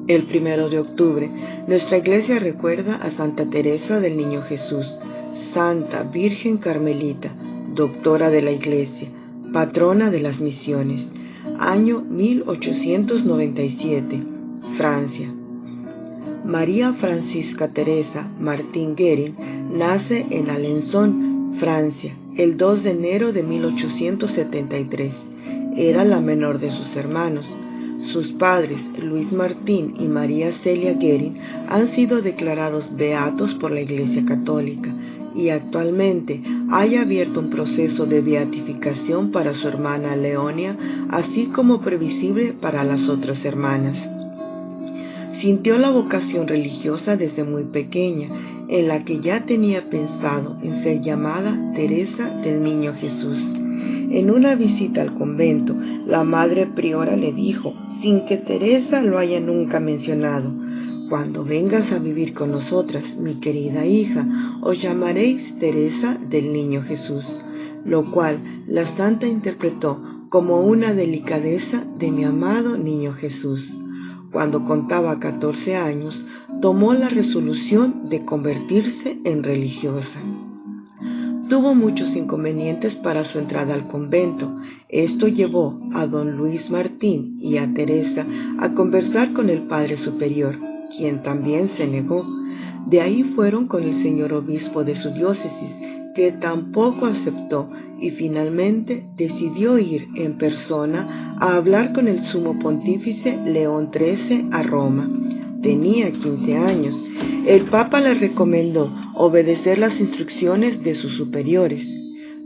El 1 de octubre, nuestra iglesia recuerda a Santa Teresa del Niño Jesús, Santa Virgen Carmelita, doctora de la iglesia, patrona de las misiones. Año 1897, Francia. María Francisca Teresa Martín Guerin nace en Alençon, Francia, el 2 de enero de 1873. Era la menor de sus hermanos. Sus padres, Luis Martín y María Celia Guerin, han sido declarados beatos por la Iglesia Católica y actualmente hay abierto un proceso de beatificación para su hermana Leonia, así como previsible para las otras hermanas. Sintió la vocación religiosa desde muy pequeña, en la que ya tenía pensado en ser llamada Teresa del Niño Jesús. En una visita al convento, la madre priora le dijo, sin que Teresa lo haya nunca mencionado: «Cuando vengas a vivir con nosotras, mi querida hija, os llamaréis Teresa del Niño Jesús», lo cual la santa interpretó como una delicadeza de mi amado Niño Jesús. Cuando contaba 14 años, tomó la resolución de convertirse en religiosa. Tuvo muchos inconvenientes para su entrada al convento. Esto llevó a don Luis Martín y a Teresa a conversar con el Padre Superior, quien también se negó. De ahí fueron con el señor obispo de su diócesis, que tampoco aceptó, y finalmente decidió ir en persona a hablar con el sumo pontífice León XIII a Roma. Tenía 15 años. El Papa le recomendó obedecer las instrucciones de sus superiores.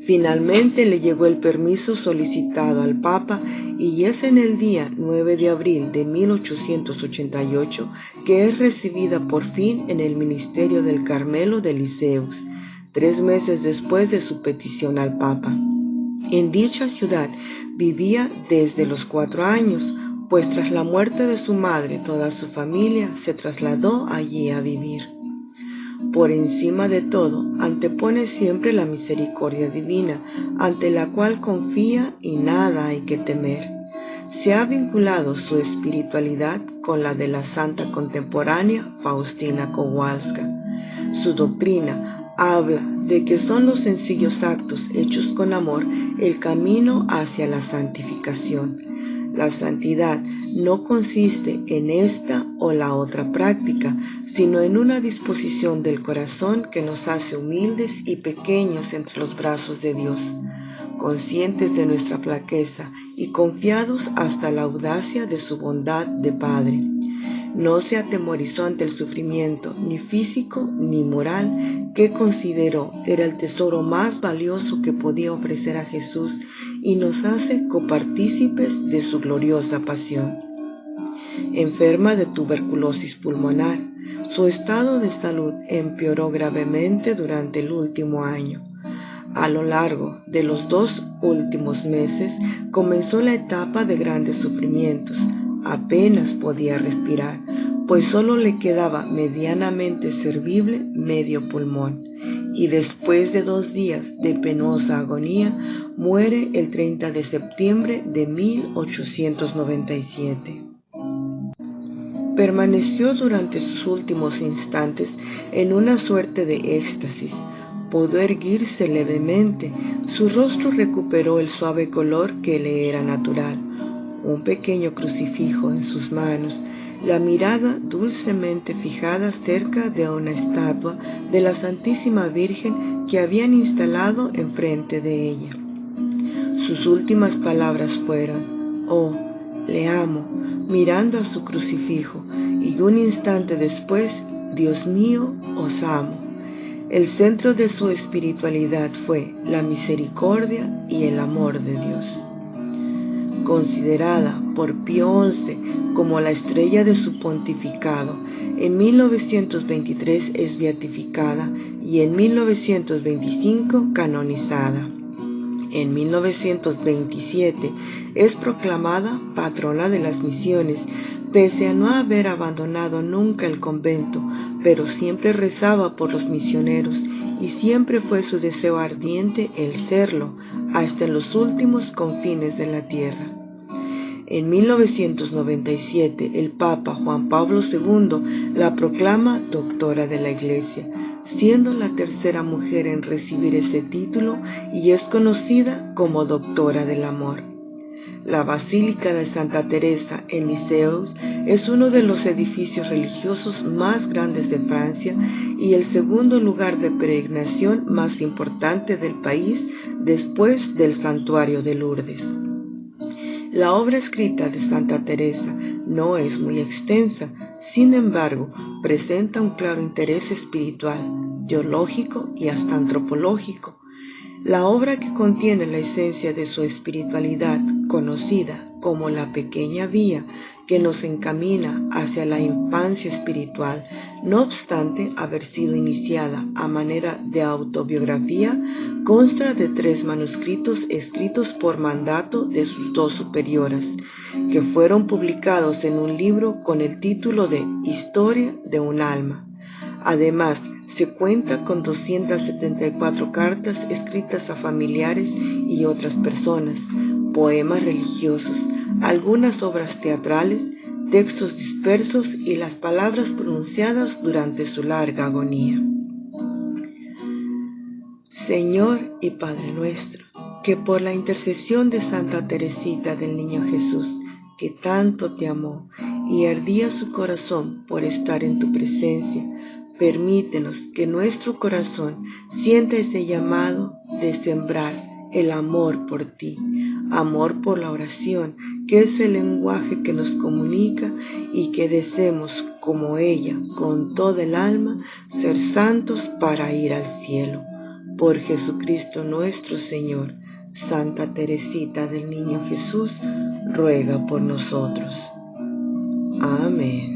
Finalmente le llegó el permiso solicitado al Papa y es en el día 9 de abril de 1888 que es recibida por fin en el ministerio del Carmelo de Liceus, 3 meses después de su petición al Papa. En dicha ciudad vivía desde los 4 años, pues tras la muerte de su madre toda su familia se trasladó allí a vivir. Por encima de todo, antepone siempre la misericordia divina, ante la cual confía y nada hay que temer. Se ha vinculado su espiritualidad con la de la santa contemporánea Faustina Kowalska. Su doctrina habla de que son los sencillos actos hechos con amor el camino hacia la santificación. La santidad no consiste en esta o la otra práctica, sino en una disposición del corazón que nos hace humildes y pequeños entre los brazos de Dios, conscientes de nuestra flaqueza y confiados hasta la audacia de su bondad de Padre. No se atemorizó ante el sufrimiento, ni físico ni moral, que consideró era el tesoro más valioso que podía ofrecer a Jesús y nos hace copartícipes de su gloriosa pasión. Enferma de tuberculosis pulmonar, su estado de salud empeoró gravemente durante el último año. A lo largo de los 2 últimos meses comenzó la etapa de grandes sufrimientos. Apenas podía respirar, pues solo le quedaba medianamente servible medio pulmón, y después de 2 días de penosa agonía, muere el 30 de septiembre de 1897. Permaneció durante sus últimos instantes en una suerte de éxtasis. Pudo erguirse levemente, su rostro recuperó el suave color que le era natural, un pequeño crucifijo en sus manos, la mirada dulcemente fijada cerca de una estatua de la Santísima Virgen que habían instalado enfrente de ella. Sus últimas palabras fueron: «Oh, le amo», mirando a su crucifijo, y un instante después: «Dios mío, os amo». El centro de su espiritualidad fue la misericordia y el amor de Dios. Considerada por Pío XI como la estrella de su pontificado, en 1923 es beatificada y en 1925 canonizada. En 1927 es proclamada patrona de las misiones, pese a no haber abandonado nunca el convento, pero siempre rezaba por los misioneros y siempre fue su deseo ardiente el serlo hasta en los últimos confines de la tierra. En 1997, el Papa Juan Pablo II la proclama doctora de la Iglesia, siendo la tercera mujer en recibir ese título y es conocida como doctora del amor. La Basílica de Santa Teresa en Lisieux es uno de los edificios religiosos más grandes de Francia y el segundo lugar de peregrinación más importante del país después del Santuario de Lourdes. La obra escrita de Santa Teresa no es muy extensa, sin embargo, presenta un claro interés espiritual, teológico y hasta antropológico. La obra, que contiene la esencia de su espiritualidad, conocida como la pequeña vía que nos encamina hacia la infancia espiritual, no obstante haber sido iniciada a manera de autobiografía, consta de 3 manuscritos escritos por mandato de sus 2 superioras, que fueron publicados en un libro con el título de Historia de un alma. Además, se cuenta con 274 cartas escritas a familiares y otras personas, poemas religiosos, algunas obras teatrales, textos dispersos y las palabras pronunciadas durante su larga agonía. Señor y Padre nuestro, que por la intercesión de Santa Teresita del Niño Jesús, que tanto te amó y ardía su corazón por estar en tu presencia, permítenos que nuestro corazón sienta ese llamado de sembrar el amor por ti, amor por la oración, que es el lenguaje que nos comunica, y que deseemos, como ella, con toda el alma, ser santos para ir al cielo. Por Jesucristo nuestro Señor. Santa Teresita del Niño Jesús, ruega por nosotros. Amén.